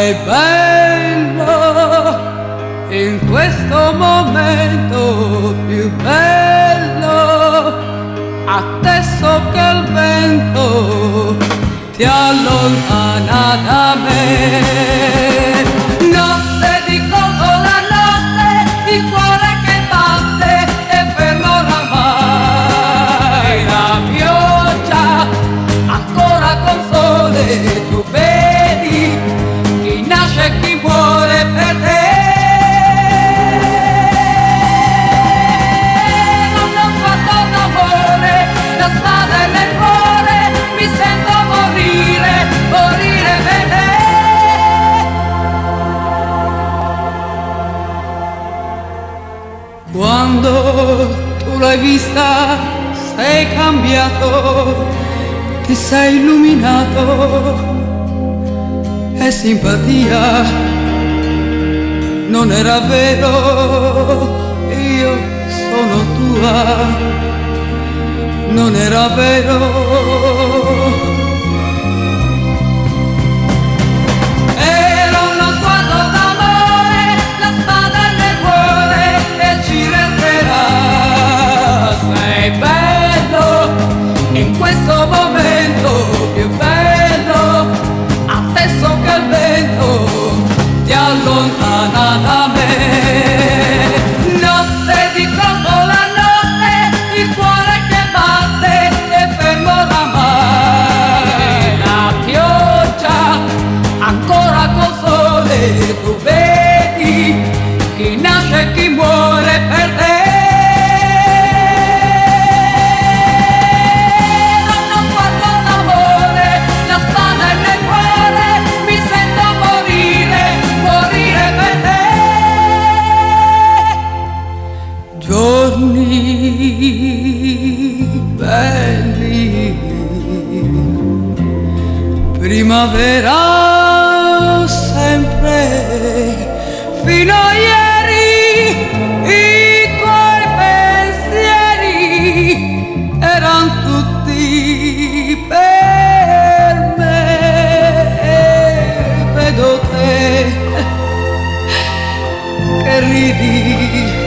sei bello in questo momento più bello, adesso che il vento ti allontana da me. Notte di colpo la notte, il cuore che batte è fermo oramai. La pioggia ancora col sole, tu vedi chi nasce e chi muore per te. Non ho fatto d'amore, la spada è nel cuore, mi sento morire, morire per te. Quando tu l'hai vista sei cambiato, ti sei illuminato. E simpatia non era vero, io sono tua, non era vero. Era uno sguardo d'amore, la spada nel cuore e ci resterà. Sei bello in questo momento più bello, adesso che il vento ti allontana da me. Notte di colpo la notte, il cuore che batte è fermo oramai. La pioggia ancora col sole, tu vedi chi nasce e chi muore per te. Giorni belli, primavera sempre, fino a ieri i tuoi pensieri erano tutti per me. E vedo te che ridi,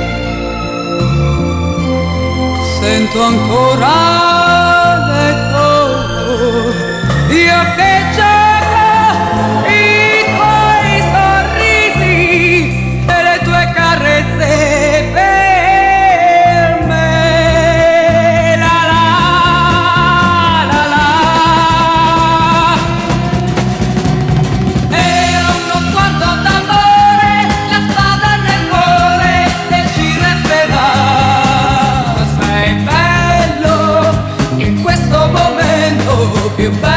sento ancora l'eco, io che gioco i tuoi sorrisi e le tue carezze per me. La la la la. Era uno sguardo d'amore, la spada nel cuore e ci resterà. In questo momento più bello,